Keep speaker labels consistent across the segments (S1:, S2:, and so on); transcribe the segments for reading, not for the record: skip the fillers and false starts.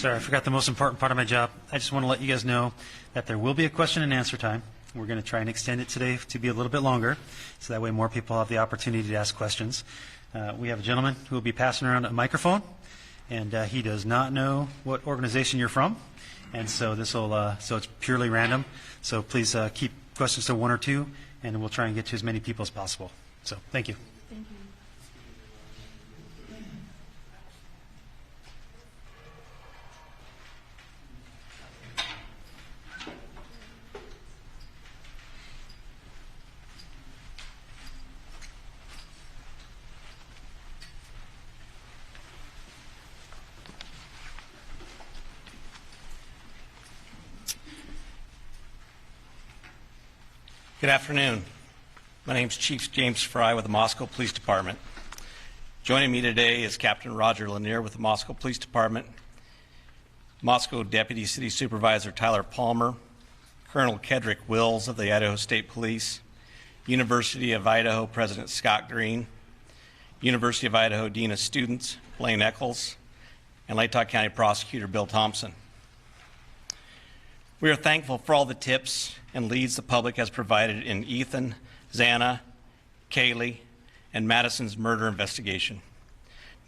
S1: Sorry, I forgot the most important part of my job. I just want to let you guys know that there will be a question and answer time. We're going to try and extend it today to be a little bit longer, so that way more people have the opportunity to ask questions. We have a gentleman who will be passing around a microphone, and he does not know what organization you're from, and so so it's purely random. So please keep questions to one or two, and we'll try and get to as many people as possible. So thank you.
S2: Thank you.
S3: Good afternoon. My name is Chief James Fry with the Moscow Police Department. Joining me today is Captain Roger Lanier with the Moscow Police Department, Moscow Deputy City Supervisor Tyler Palmer, Colonel Kedrick Wills of the Idaho State Police, University of Idaho President Scott Green, University of Idaho Dean of Students Blaine Eccles, and Latah County Prosecutor Bill Thompson. We are thankful for all the tips and leads the public has provided in Ethan, Xana, Kaylee, and Madison's murder investigation.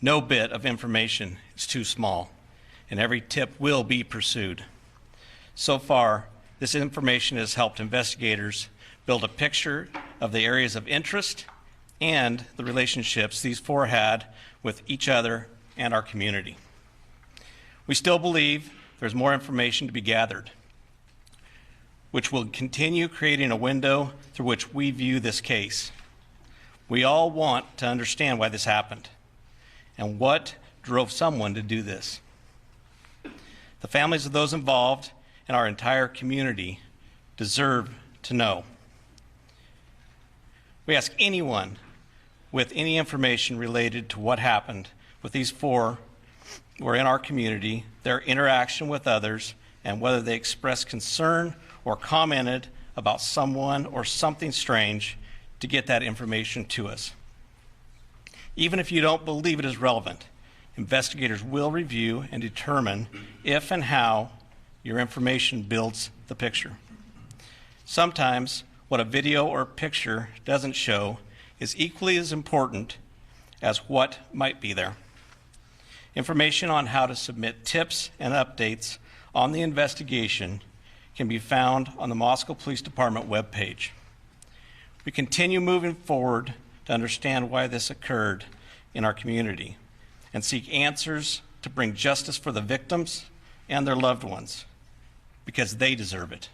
S3: No bit of information is too small, and every tip will be pursued. So far, this information has helped investigators build a picture of the areas of interest and the relationships these four had with each other and our community. We still believe there's more information to be gathered, which will continue creating a window through which we view this case. We all want to understand why this happened and what drove someone to do this. The families of those involved and our entire community deserve to know. We ask anyone with any information related to what happened with these four who are in our community, their interaction with others, and whether they expressed concern or commented about someone or something strange, to get that information to us. Even if you don't believe it is relevant, investigators will review and determine if and how your information builds the picture. Sometimes what a video or picture doesn't show is equally as important as what might be there. Information on how to submit tips and updates on the investigation can be found on the Moscow Police Department webpage. We continue moving forward to understand why this occurred in our community and seek answers to bring justice for the victims and their loved ones, because they deserve it.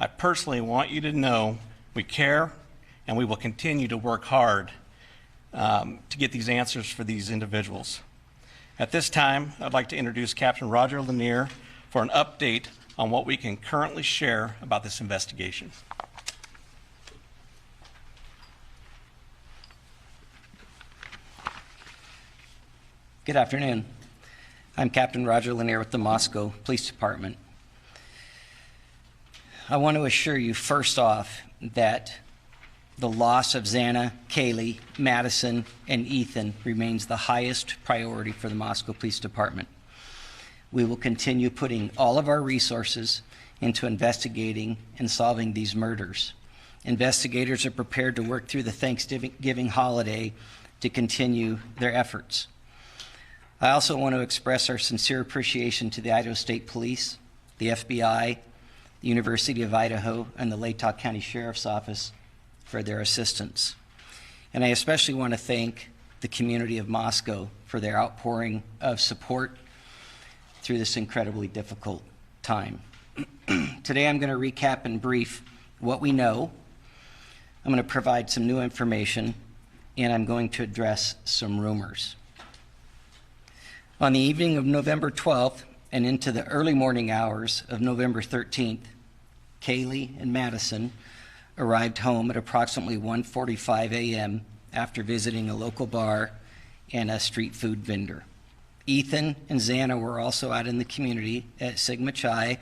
S3: I personally want you to know we care, and we will continue to work hard to get these answers for these individuals. At this time, I'd like to introduce Captain Roger Lanier for an update on what we can currently share about this investigation.
S4: Good afternoon. I'm Captain Roger Lanier with the Moscow Police Department. I want to assure you first off that the loss of Xana, Kaylee, Madison, and Ethan remains the highest priority for the Moscow Police Department. We will continue putting all of our resources into investigating and solving these murders. Investigators are prepared to work through the Thanksgiving holiday to continue their efforts. I also want to express our sincere appreciation to the Idaho State Police, the FBI, the University of Idaho, and the Latah County Sheriff's Office for their assistance. And I especially want to thank the community of Moscow for their outpouring of support through this incredibly difficult time. Today I'm going to recap in brief what we know. I'm going to provide some new information, and I'm going to address some rumors. On the evening of November 12th and into the early morning hours of November 13th, Kaylee and Madison arrived home at approximately 1:45 a.m. after visiting a local bar and a street food vendor. Ethan and Xana were also out in the community at Sigma Chi,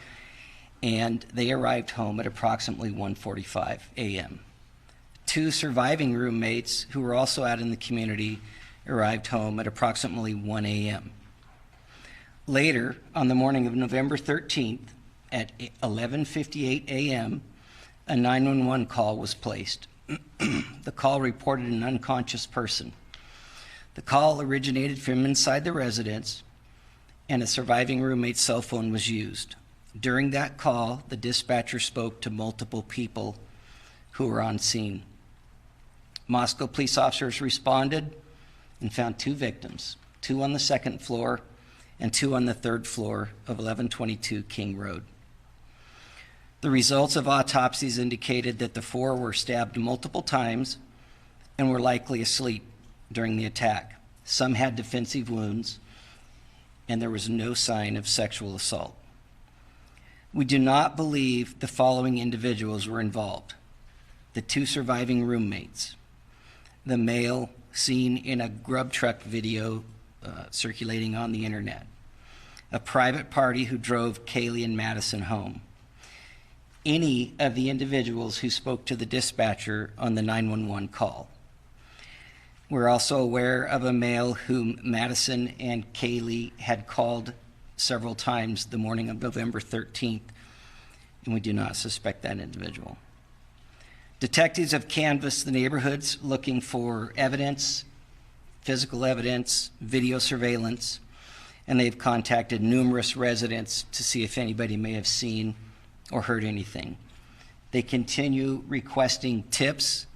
S4: and they arrived home at approximately 1:45 a.m. Two surviving roommates who were also out in the community arrived home at approximately 1 a.m. Later, on the morning of November 13th, at 11:58 a.m., a 911 call was placed. The call reported an unconscious person. The call originated from inside the residence, and a surviving roommate's cell phone was used. During that call, the dispatcher spoke to multiple people who were on scene. Moscow police officers responded and found 2 victims, 2 on the 2nd floor and 2 on the 3rd floor of 1122 King Road. The results of autopsies indicated that the 4 were stabbed multiple times and were likely asleep during the attack. Some had defensive wounds, and there was no sign of sexual assault. We do not believe the following individuals were involved: the 2 surviving roommates, the male seen in a grub truck video circulating on the internet, a private party who drove Kaylee and Madison home, any of the individuals who spoke to the dispatcher on the 911 call. We're also aware of a male whom Madison and Kaylee had called several times the morning of November 13th, and we do not suspect that individual. Detectives have canvassed the neighborhoods looking for evidence, physical evidence, video surveillance, and they've contacted numerous residents to see if anybody may have seen or heard anything. They continue requesting tips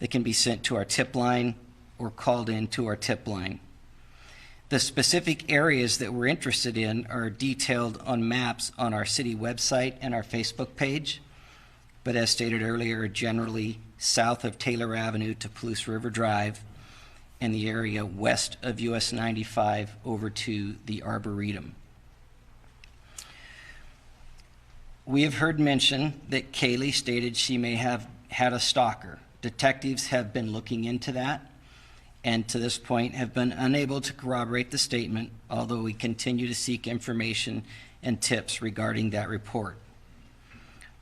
S4: that can be sent to our tip line or called in to our tip line. The specific areas that we're interested in are detailed on maps on our city website and our Facebook page, but as stated earlier, generally south of Taylor Avenue to Palouse River Drive, and the area west of US 95 over to the Arboretum. We have heard mention that Kaylee stated she may have had a stalker. Detectives have been looking into that, and to this point have been unable to corroborate the statement, although we continue to seek information and tips regarding that report.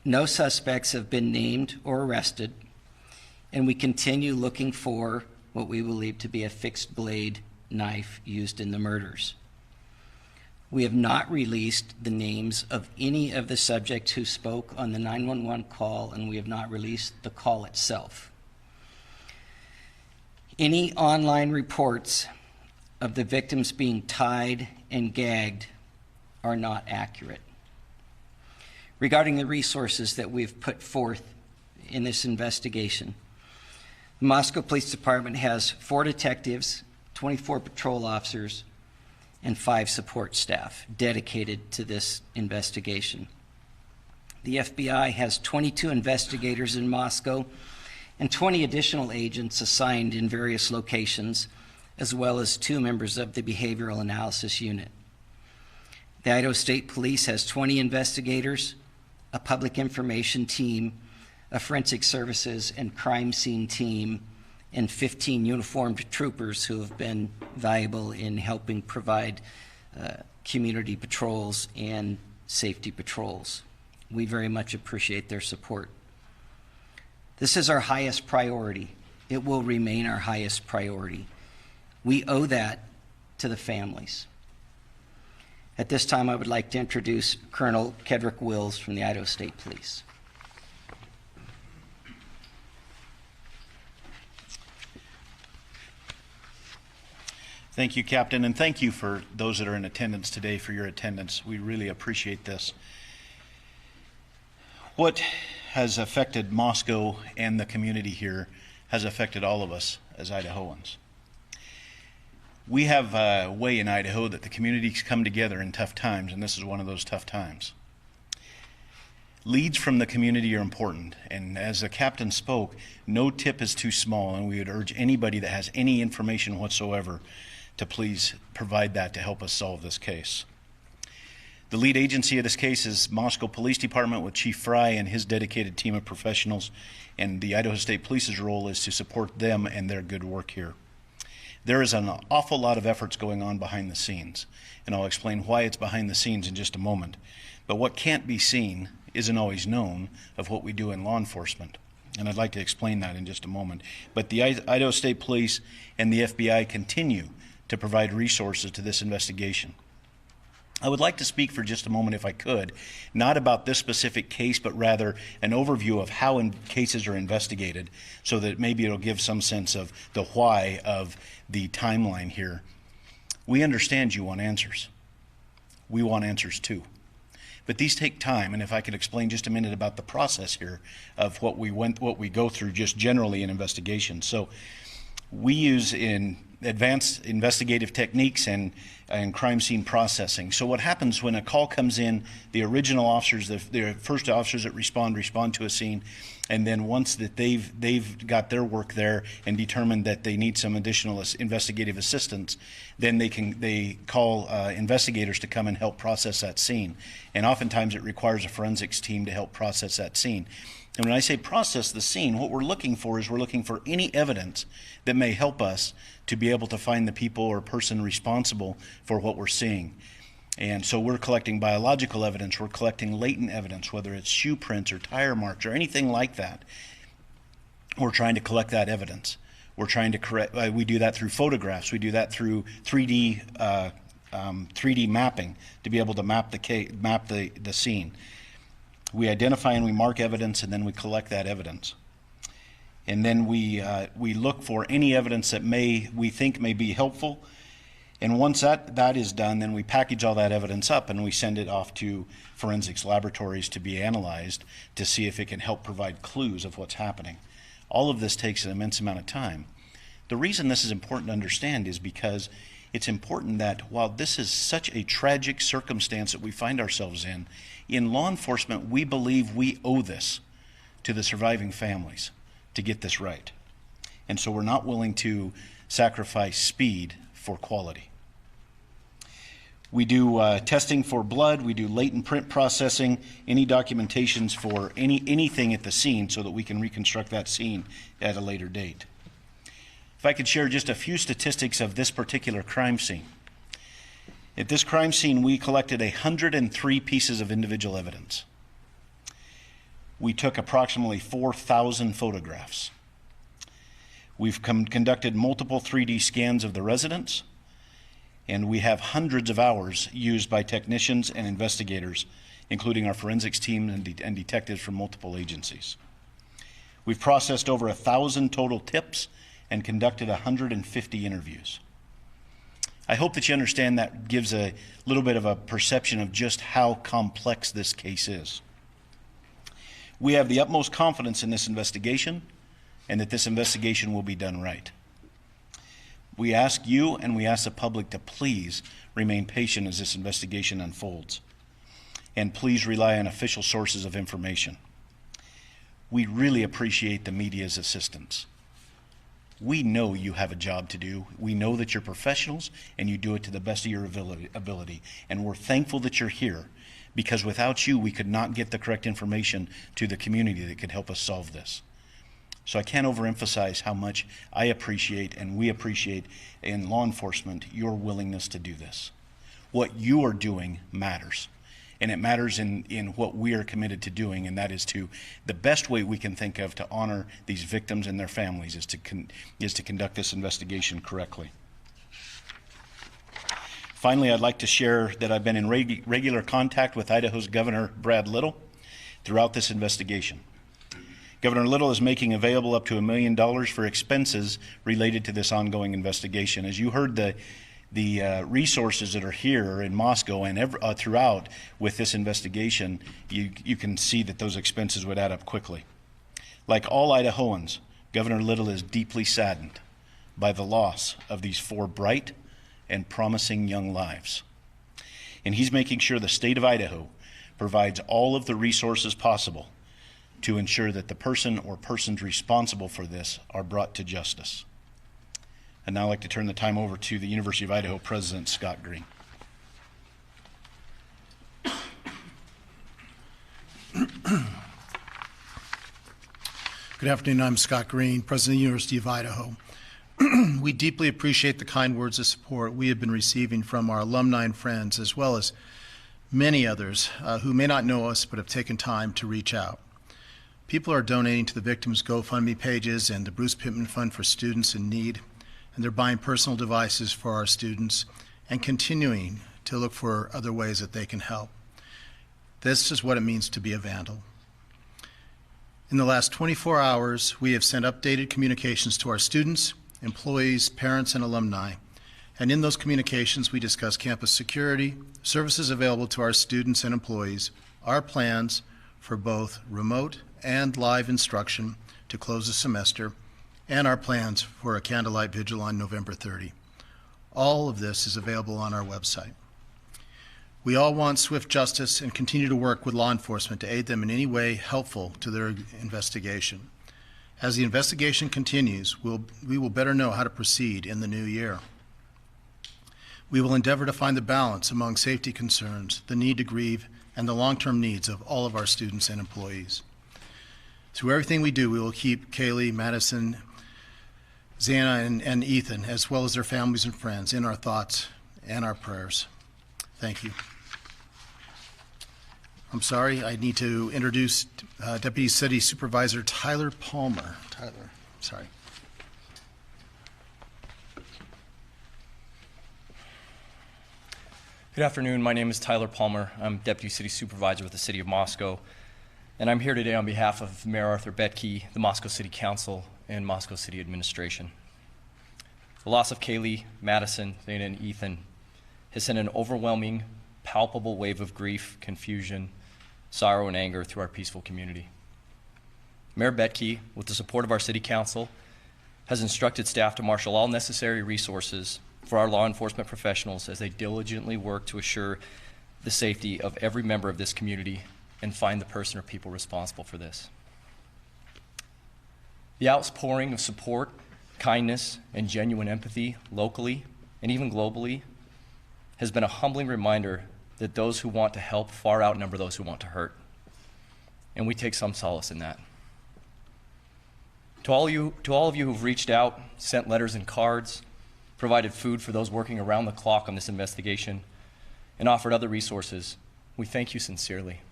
S4: No suspects have been named or arrested, and we continue looking for what we believe to be a fixed blade knife used in the murders. We have not released the names of any of the subjects who spoke on the 911 call, and we have not released the call itself. Any online reports of the victims being tied and gagged are not accurate. Regarding the resources that we've put forth in this investigation, the Moscow Police Department has 4 detectives, 24 patrol officers, and 5 support staff dedicated to this investigation. The FBI has 22 investigators in Moscow and 20 additional agents assigned in various locations, as well as 2 members of the Behavioral Analysis Unit. The Idaho State Police has 20 investigators, a public information team, a forensic services and crime scene team, and 15 uniformed troopers who have been valuable in helping provide community patrols and safety patrols. We very much appreciate their support. This is our highest priority. It will remain our highest priority. We owe that to the families. At this time, I would like to introduce Colonel Kedrick Wills from the Idaho State Police.
S2: Thank you, Captain, and thank you for those that are in attendance today for your attendance. We really appreciate this. What has affected Moscow and the community here has affected all of us as Idahoans. We have a way in Idaho that the communities come together in tough times, and this is one of those tough times. Leads from the community are important, and as the captain spoke, no tip is too small, and we would urge anybody that has any information whatsoever to please provide that to help us solve this case. The lead agency of this case is Moscow Police Department with Chief Fry and his dedicated team of professionals, and the Idaho State Police's role is to support them and their good work here. There is an awful lot of efforts going on behind the scenes, and I'll explain why it's behind the scenes in just a moment. But what can't be seen isn't always known of what we do in law enforcement, and I'd like to explain that in just a moment. But the Idaho State Police and the FBI continue to provide resources to this investigation. I would like to speak for just a moment, if I could, not about this specific case, but rather an overview of how cases are investigated, so that maybe it'll give some sense of the why of the timeline here. We understand you want answers. We want answers too. But these take time, and if I could explain just a minute about the process here of what we go through just generally in investigations. So we use in advanced investigative techniques and crime scene processing. So what happens when a call comes in, the original officers, the first officers that respond to a scene, and then once that they've got their work there and determined that they need some additional investigative assistance, then they call investigators to come and help process that scene. And oftentimes it requires a forensics team to help process that scene. And when I say process the scene, what we're looking for is we're looking for any evidence that may help us to be able to find the people or person responsible for what we're seeing. And so we're collecting biological evidence, we're collecting latent evidence, whether it's shoe prints or tire marks or anything like that. We're trying to collect that evidence. We're trying to we do that through photographs, we do that through 3D mapping to be able to map the scene. We identify and we mark evidence, and then we collect that evidence. And then we look for any evidence that we think may be helpful. And once that is done, then we package all that evidence up and we send it off to forensics laboratories to be analyzed to see if it can help provide clues of what's happening. All of this takes an immense amount of time. The reason this is important to understand is because it's important that while this is such a tragic circumstance that we find ourselves in law enforcement, we believe we owe this to the surviving families to get this right. And so we're not willing to sacrifice speed for quality. We do testing for blood, we do latent print processing, any documentations for anything at the scene so that we can reconstruct that scene at a later date. If I could share just a few statistics of this particular crime scene. At this crime scene, we collected 103 pieces of individual evidence. We took approximately 4,000 photographs. We've conducted multiple 3D scans of the residents, and we have hundreds of hours used by technicians and investigators, including our forensics team and detectives from multiple agencies. We've processed over 1,000 total tips and conducted 150 interviews. I hope that you understand that gives a little bit of a perception of just how complex this case is. We have the utmost confidence in this investigation and that this investigation will be done right. We ask you and we ask the public to please remain patient as this investigation unfolds. And please rely on official sources of information. We really appreciate the media's assistance. We know you have a job to do. We know that you're professionals and you do it to the best of your ability. And we're thankful that you're here, because without you, we could not get the correct information to the community that could help us solve this. So I can't overemphasize how much I appreciate and we appreciate in law enforcement your willingness to do this. What you are doing matters. And it matters in what we are committed to doing, and that is the best way we can think of to honor these victims and their families is to conduct this investigation correctly. Finally, I'd like to share that I've been in regular contact with Idaho's Governor Brad Little throughout this investigation. Governor Little is making available up to $1 million for expenses related to this ongoing investigation. As you heard, the resources that are here in Moscow and throughout with this investigation, you can see that those expenses would add up quickly. Like all Idahoans, Governor Little is deeply saddened by the loss of these 4 bright and promising young lives. And he's making sure the state of Idaho provides all of the resources possible to ensure that the person or persons responsible for this are brought to justice. I'd now like to turn the time over to the University of Idaho President, Scott Green.
S5: Good afternoon. I'm Scott Green, President of the University of Idaho. We deeply appreciate the kind words of support we have been receiving from our alumni and friends, as well as many others who may not know us but have taken time to reach out. People are donating to the victims' GoFundMe pages and the Bruce Pittman Fund for Students in Need, and they're buying personal devices for our students and continuing to look for other ways that they can help. This is what it means to be a vandal. In the last 24 hours, we have sent updated communications to our students, employees, parents, and alumni. And in those communications, we discuss campus security, services available to our students and employees, our plans for both remote and live instruction to close the semester, and our plans for a candlelight vigil on November 30. All of this is available on our website. We all want swift justice and continue to work with law enforcement to aid them in any way helpful to their investigation. As the investigation continues, we will better know how to proceed in the new year. We will endeavor to find the balance among safety concerns, the need to grieve, and the long-term needs of all of our students and employees. Through everything we do, we will keep Kaylee, Madison, Xana, and Ethan, as well as their families and friends, in our thoughts and our prayers. Thank you. I'm sorry, I need to introduce Deputy City Supervisor Tyler Palmer. Tyler, sorry.
S6: Good afternoon. My name is Tyler Palmer. I'm Deputy City Supervisor with the City of Moscow, and I'm here today on behalf of Mayor Arthur Betke, the Moscow City Council, and Moscow City Administration. The loss of Kaylee, Madison, Xana, and Ethan has sent an overwhelming, palpable wave of grief, confusion, sorrow, and anger through our peaceful community. Mayor Betke, with the support of our City Council, has instructed staff to marshal all necessary resources for our law enforcement professionals as they diligently work to assure the safety of every member of this community and find the person or people responsible for this. The outpouring of support, kindness, and genuine empathy locally and even globally has been a humbling reminder that those who want to help far outnumber those who want to hurt. And we take some solace in that. To all of you who've reached out, sent letters and cards, provided food for those working around the clock on this investigation, and offered other resources, we thank you sincerely.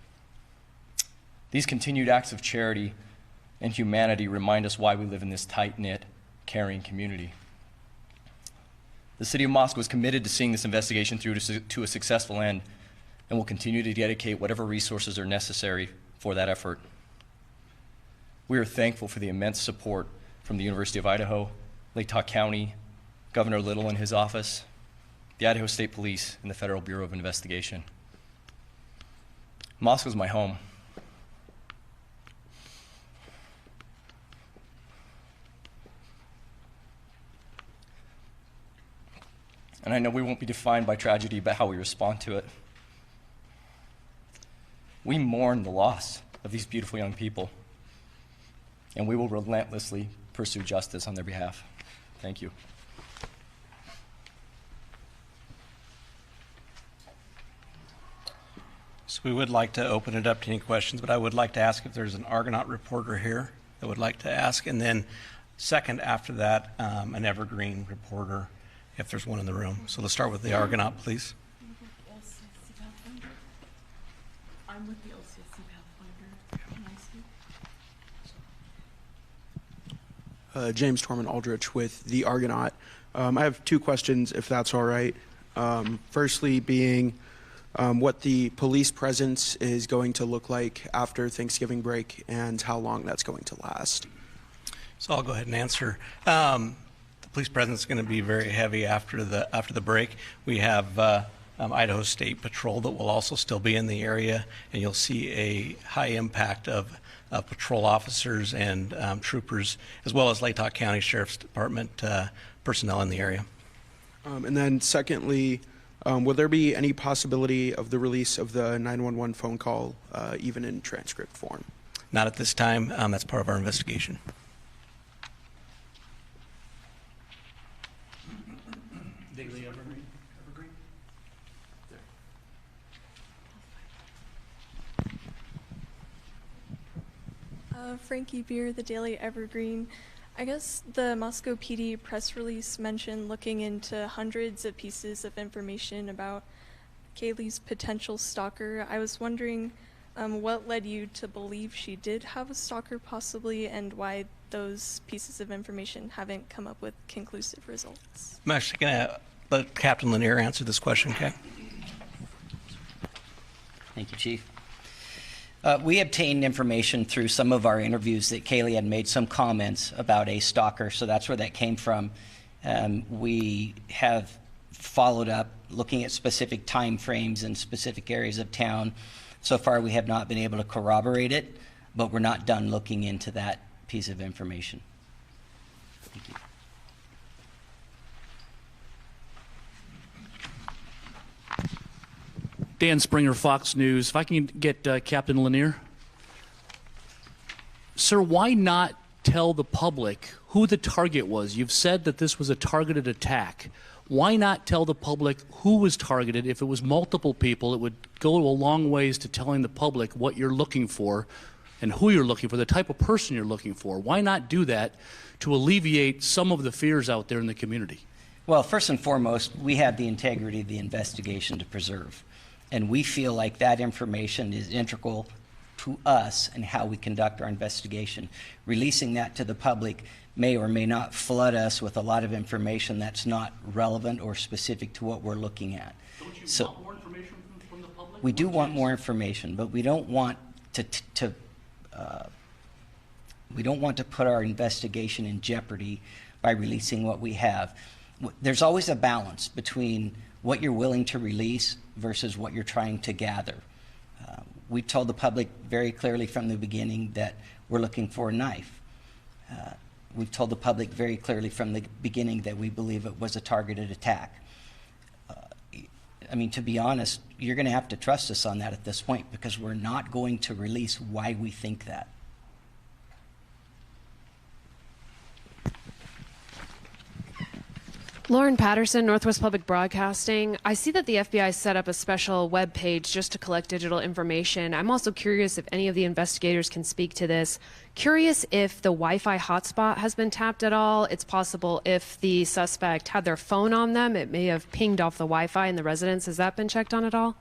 S6: These continued acts of charity and humanity remind us why we live in this tight-knit, caring community. The City of Moscow is committed to seeing this investigation through to a successful end and will continue to dedicate whatever resources are necessary for that effort. We are thankful for the immense support from the University of Idaho, Lake County, Governor Little and his office, the Idaho State Police, and the Federal Bureau of Investigation. Moscow is my home. And I know we won't be defined by tragedy, but how we respond to it. We mourn the loss of these beautiful young people, and we will relentlessly pursue justice on their behalf. Thank you.
S3: So we would like to open it up to any questions, but I would like to ask if there's an Argonaut reporter here that would like to ask, and then second after that, an Evergreen reporter, if there's one in the room. So let's start with the Argonaut, please.
S7: I'm with the LCSC Pathfinder. Can I speak?
S8: James Torman Aldrich with the Argonaut. I have two questions, if that's all right. Firstly being what the police presence is going to look like after Thanksgiving break and how long that's going to last.
S3: So I'll go ahead and answer. The police presence is going to be very heavy after the break. We have Idaho State Patrol that will also still be in the area, and you'll see a high impact of patrol officers and troopers, as well as Lake County Sheriff's Department personnel in the area.
S8: And then secondly, will there be any possibility of the release of the 911 phone call, even in transcript form?
S3: Not at this time. That's part of our investigation.
S9: Frankie Beer, the Daily Evergreen. I guess the Moscow PD press release mentioned looking into hundreds of pieces of information about Kaylee's potential stalker. I was wondering what led you to believe she did have a stalker possibly, and why those pieces of information haven't come up with conclusive results.
S3: I'm actually going to let Captain Lanier answer this question, okay?
S4: Thank you, Chief. We obtained information through some of our interviews that Kaylee had made some comments about a stalker, so that's where that came from. We have followed up looking at specific time frames in specific areas of town. So far, we have not been able to corroborate it, but we're not done looking into that piece of information. Thank you.
S10: Dan Springer, Fox News. If I can get Captain Lanier. Sir, why not tell the public who the target was? You've said that this was a targeted attack. Why not tell the public who was targeted? If it was multiple people, it would go a long ways to telling the public what you're looking for and who you're looking for, the type of person you're looking for. Why not do that to alleviate some of the fears out there in the community?
S4: Well, first and foremost, we have the integrity of the investigation to preserve. And we feel like that information is integral to us and how we conduct our investigation. Releasing that to the public may or may not flood us with a lot of information that's not relevant or specific to what we're looking at.
S10: Don't you
S4: So,
S10: want more information from the public?
S4: we do want more information, but we don't want to put our investigation in jeopardy by releasing what we have. There's always a balance between what you're willing to release versus what you're trying to gather. We told the public very clearly from the beginning that we're looking for a knife. We've told the public very clearly from the beginning that we believe it was a targeted attack. I mean, to be honest, you're going to have to trust us on that at this point, because we're not going to release why we think that.
S11: Lauren Patterson, Northwest Public Broadcasting. I see that the FBI set up a special web page just to collect digital information. I'm also curious if any of the investigators can speak to this. Curious if the Wi-Fi hotspot has been tapped at all. It's possible if the suspect had their phone on them, it may have pinged off the Wi-Fi in the residence. Has that been checked on at all?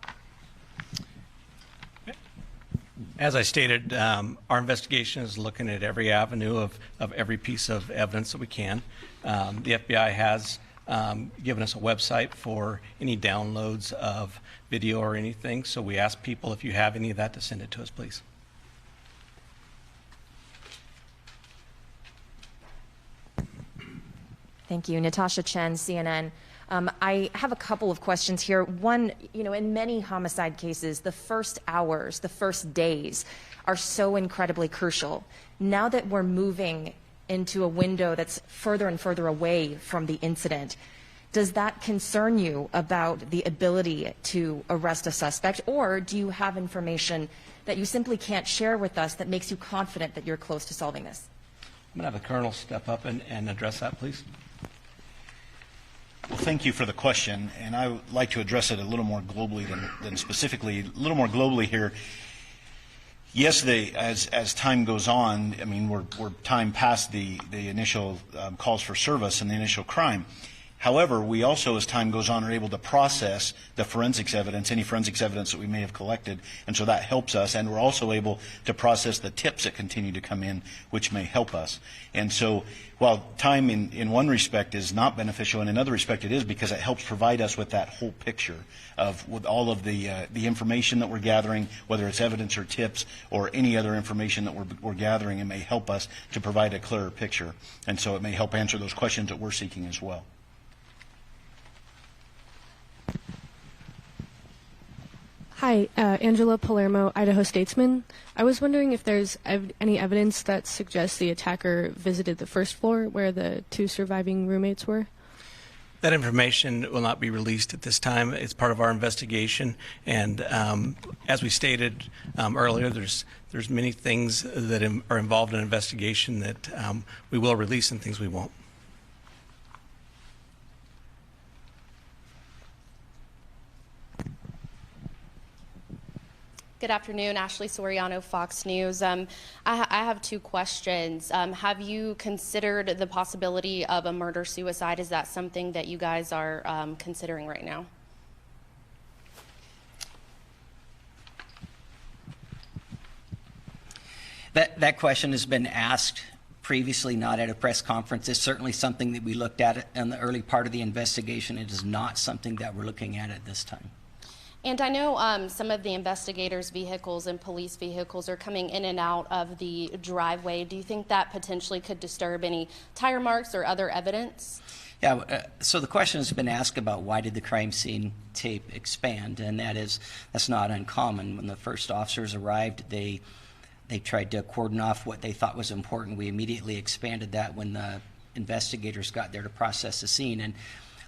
S3: As I stated, our investigation is looking at every avenue of every piece of evidence that we can. The FBI has given us a website for any downloads of video or anything, so we ask people, if you have any of that, to send it to us, please.
S12: Thank you. Natasha Chen, CNN. I have a couple of questions here. One, in many homicide cases, the first hours, the first days are so incredibly crucial. Now that we're moving into a window that's further and further away from the incident, does that concern you about the ability to arrest a suspect, or do you have information that you simply can't share with us that makes you confident that you're close to solving this?
S3: I'm going to have the Colonel step up and address that, please.
S2: Well, thank you for the question, and I would like to address it a little more globally than specifically. A little more globally here. Yes, as time goes on, I mean, we're time past the initial calls for service and the initial crime. However, we also, as time goes on, are able to process the forensics evidence, any forensics evidence that we may have collected, and so that helps us. And we're also able to process the tips that continue to come in, which may help us. And so, while time in one respect is not beneficial, in another respect it is, because it helps provide us with that whole picture with all of the information that we're gathering, whether it's evidence or tips or any other information that we're gathering. It may help us to provide a clearer picture, and so it may help answer those questions that we're seeking as well.
S13: Hi, Angela Palermo, Idaho Statesman. I was wondering if there's any evidence that suggests the attacker visited the first floor where the two surviving roommates were.
S3: That information will not be released at this time. It's part of our investigation, and as we stated earlier, there's many things that are involved in an investigation that we will release and things we won't.
S14: Good afternoon, Ashley Soriano, Fox News. I have two questions. Have you considered the possibility of a murder-suicide? Is that something that you guys are considering right now?
S4: That question has been asked previously, not at a press conference. It's certainly something that we looked at in the early part of the investigation. It is not something that we're looking at this time.
S14: And I know some of the investigators' vehicles and police vehicles are coming in and out of the driveway. Do you think that potentially could disturb any tire marks or other evidence?
S4: Yeah, so the question has been asked about why did the crime scene tape expand, and that's not uncommon. When the first officers arrived, they tried to cordon off what they thought was important. We immediately expanded that when the investigators got there to process the scene. And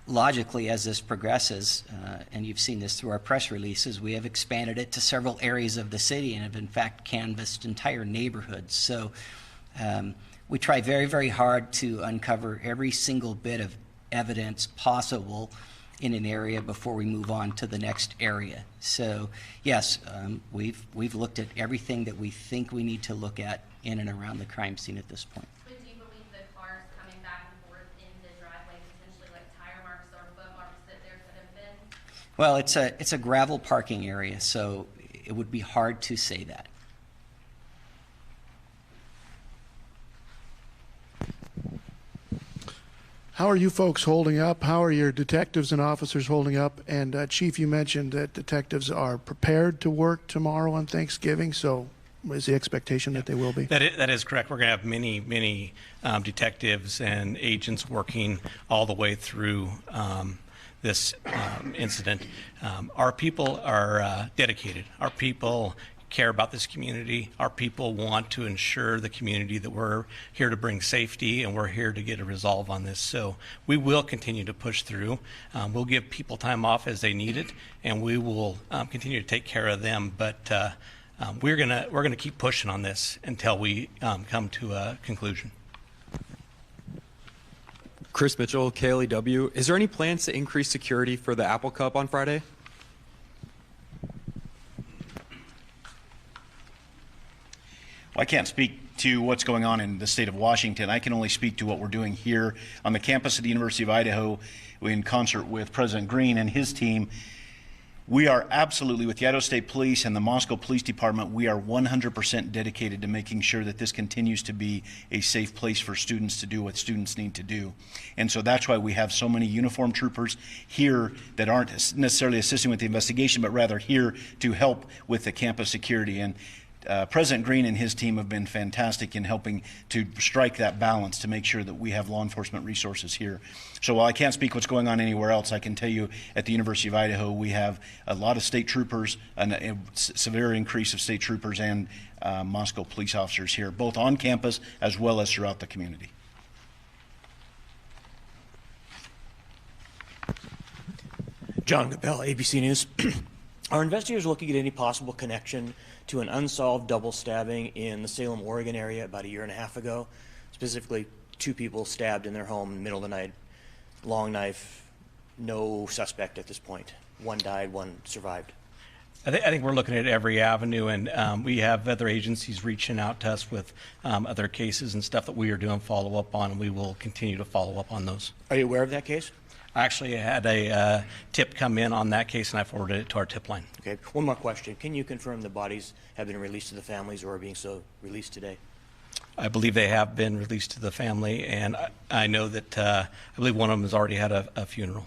S4: logically, as this progresses, and you've seen this through our press releases, we have expanded it to several areas of the city and have in fact canvassed entire neighborhoods. So we try very, very hard to uncover every single bit of evidence possible in an area before we move on to the next area. So yes, we've looked at everything that we think we need to look at in and around the crime scene at this point.
S14: But do you believe the cars coming back and forth in the driveway, potentially like tire marks or foot marks that there could have been?
S4: Well, it's a gravel parking area, so it would be hard to say that.
S15: How are you folks holding up? How are your detectives and officers holding up? And Chief, you mentioned that detectives are prepared to work tomorrow on Thanksgiving, so is the expectation that they will be?
S3: That is correct. We're going to have many detectives and agents working all the way through this incident. Our people are dedicated. Our people care about this community. Our people want to ensure the community that we're here to bring safety and we're here to get a resolve on this. So we will continue to push through. We'll give people time off as they need it, and we will continue to take care of them. But we're gonna keep pushing on this until we come to a conclusion.
S16: Chris Mitchell, KLEW. Is there any plans to increase security for the Apple Cup on Friday?
S2: Well, I can't speak to what's going on in the state of Washington. I can only speak to what we're doing here on the campus of the University of Idaho in concert with President Green and his team. We are absolutely, with the Idaho State Police and the Moscow Police Department, we are 100% dedicated to making sure that this continues to be a safe place for students to do what students need to do. And so that's why we have so many uniformed troopers here that aren't necessarily assisting with the investigation, but rather here to help with the campus security. And President Green and his team have been fantastic in helping to strike that balance to make sure that we have law enforcement resources here. So while I can't speak what's going on anywhere else, I can tell you at the University of Idaho we have a lot of state troopers, a severe increase of state troopers and Moscow police officers here, both on campus as well as throughout the community.
S17: John Gabell, ABC News. Are investigators looking at any possible connection to an unsolved double stabbing in the Salem, Oregon area about 1.5 years ago? Specifically, 2 people stabbed in their home in the middle of the night, long knife, no suspect at this point. One died, one survived.
S3: I think we're looking at every avenue, and we have other agencies reaching out to us with other cases and stuff that we are doing follow-up on, and we will continue to follow up on those.
S17: Are you aware of that case?
S3: I actually had a tip come in on that case, and I forwarded it to our tip line.
S17: Okay. One more question. Can you confirm the bodies have been released to the families or are being so released today?
S3: I believe they have been released to the family, and I know that I believe one of them has already had a funeral.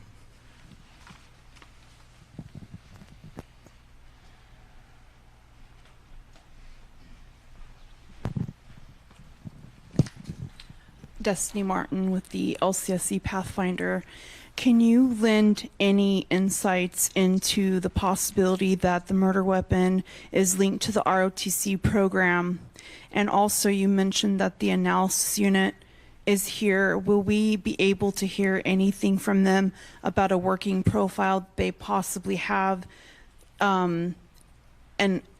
S7: Destiny Martin with the LCSC Pathfinder. Can you lend any insights into the possibility that the murder weapon is linked to the ROTC program? And also you mentioned that the analysis unit is here. Will we be able to hear anything from them about a working profile they possibly have? And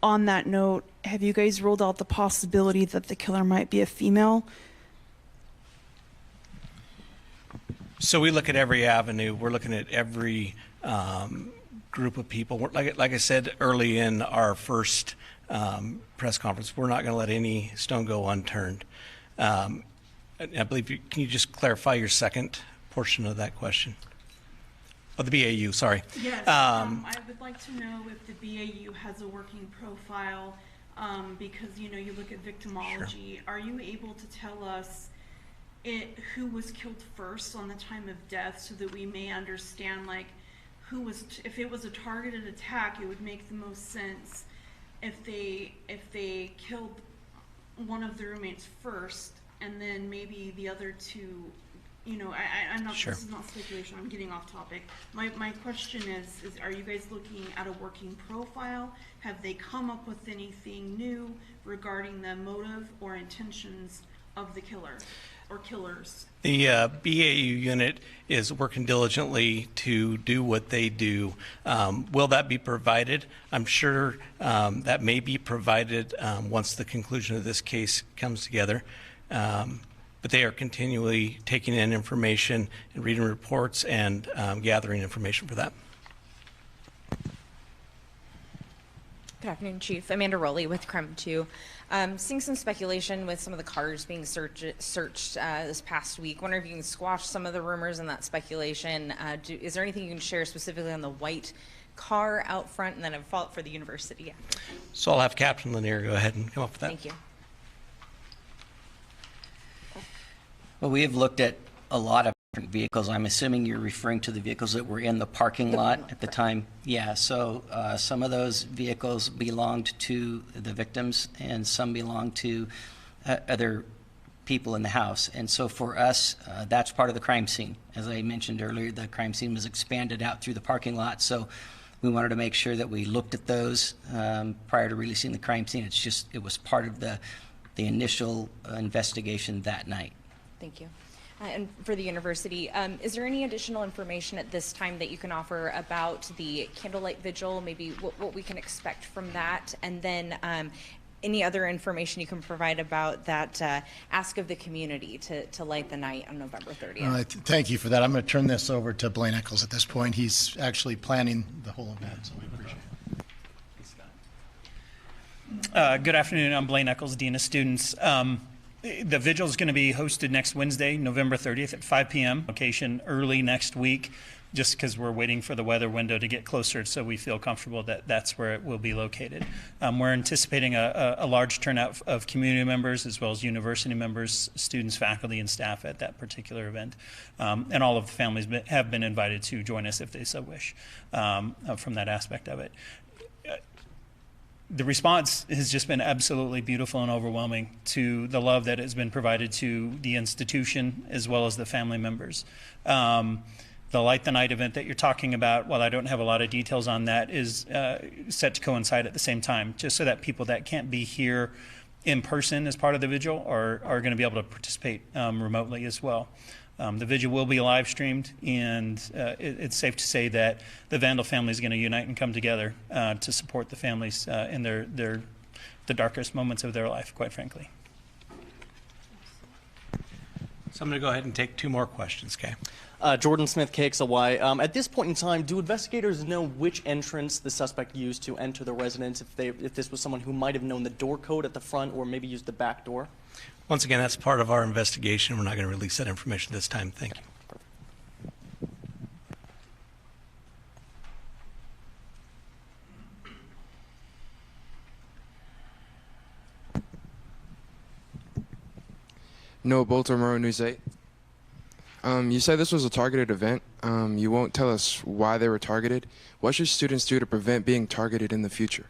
S7: on that note, have you guys ruled out the possibility that the killer might be a female?
S3: So we look at every avenue. We're looking at every group of people. Like I said early in our first press conference, we're not going to let any stone go unturned. I believe can you just clarify your second portion of that question? Oh, the BAU, sorry.
S7: Yes, I would like to know if the BAU has a working profile because, you look at victimology. Sure. Are you able to tell us who was killed first on the time of death so that we may understand, if it was a targeted attack, it would make the most sense if they killed one of the roommates first, and then maybe the other two. I'm not.
S3: Sure.
S7: This is not speculation. I'm getting off topic. My question is are you guys looking at a working profile? Have they come up with anything new regarding the motive or intentions of the killer or killers?
S3: The BAU unit is working diligently to do what they do. Will that be provided? I'm sure that may be provided once the conclusion of this case comes together. But they are continually taking in information and reading reports and gathering information for that.
S12: Good afternoon, Chief. Amanda Rowley with Crime 2. Seeing some speculation with some of the cars being searched this past week. Wonder if you can squash some of the rumors and that speculation. Is there anything you can share specifically on the white car out front, and then a follow-up for the university after?
S3: So I'll have Captain Lanier go ahead and come up with that.
S12: Thank you.
S4: Well, we have looked at a lot of different vehicles. I'm assuming you're referring to the vehicles that were in the parking lot at the time. Yeah, so some of those vehicles belonged to the victims and some belonged to other people in the house. And so for us, that's part of the crime scene. As I mentioned earlier, the crime scene was expanded out through the parking lot. So we wanted to make sure that we looked at those prior to releasing the crime scene. It was part of the initial investigation that night.
S12: Thank you. And for the university, is there any additional information at this time that you can offer about the candlelight vigil, maybe what we can expect from that, and then any other information you can provide about that ask of the community to light the night on November 30th?
S5: Thank you for that. I'm going to turn this over to Blaine Eccles at this point. He's actually planning the whole event, so we appreciate it.
S18: Good afternoon. I'm Blaine Eccles, Dean of Students. The vigil is going to be hosted next Wednesday, November 30th at 5 p.m. Location early next week, just because we're waiting for the weather window to get closer, so we feel comfortable that that's where it will be located. We're anticipating a large turnout of community members as well as university members, students, faculty, and staff at that particular event. And all of the families have been invited to join us if they so wish from that aspect of it. The response has just been absolutely beautiful and overwhelming to the love that has been provided to the institution as well as the family members. The Light the Night event that you're talking about, while I don't have a lot of details on that, is set to coincide at the same time, just so that people that can't be here in person as part of the vigil are going to be able to participate remotely as well. The vigil will be live streamed, and it's safe to say that the Vandal family is going to unite and come together to support the families in the darkest moments of their life, quite frankly.
S3: So I'm going to go ahead and take two more questions, okay?
S19: Jordan Smith, KXLY. At this point in time, do investigators know which entrance the suspect used to enter the residence, if this was someone who might have known the door code at the front or maybe used the back door?
S3: Once again, that's part of our investigation. We're not going to release that information this time. Thank you.
S20: Noah Bolter, Murrow News 8. You said this was a targeted event. You won't tell us why they were targeted. What should students do to prevent being targeted in the future?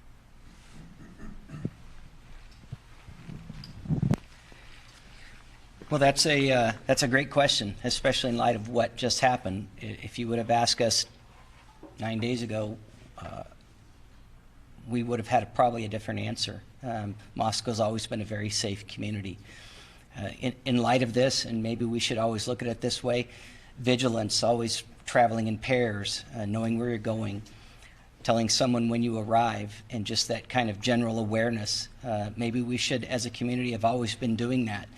S4: Well, that's a great question, especially in light of what just happened. If you would have asked us 9 days ago, we would have had probably a different answer. Moscow's always been a very safe community. In light of this, and maybe we should always look at it this way, vigilance, always traveling in pairs, knowing where you're going, telling someone when you arrive, and just that kind of general awareness. Maybe we should, as a community, have always been doing that.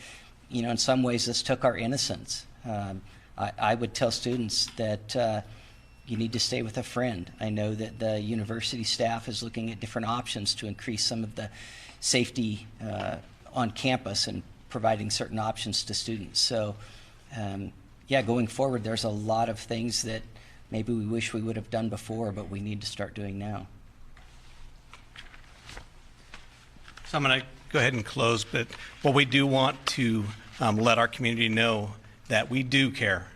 S4: You know, in some ways, this took our innocence. I would tell students that you need to stay with a friend. I know that the university staff is looking at different options to increase some of the safety on campus and providing certain options to students. So, yeah, going forward, there's a lot of things that maybe we wish we would have done before, but we need to start doing now.
S3: So I'm going to go ahead and close, but what we do want to let our community know that we do care.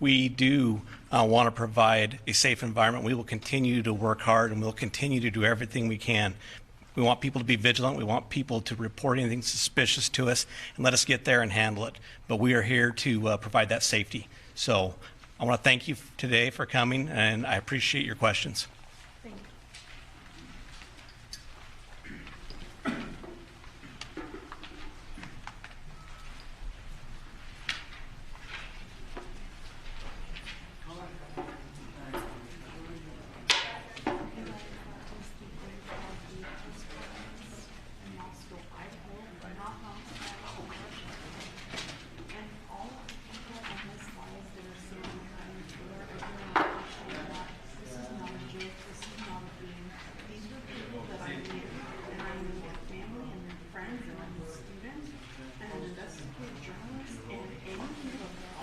S3: we do want to provide a safe environment. We will continue to work hard, and we'll continue to do everything we can. We want people to be vigilant. We want people to report anything suspicious to us and let us get there and handle it. But we are here to provide that safety. So I want to thank you today for coming, and I appreciate your questions.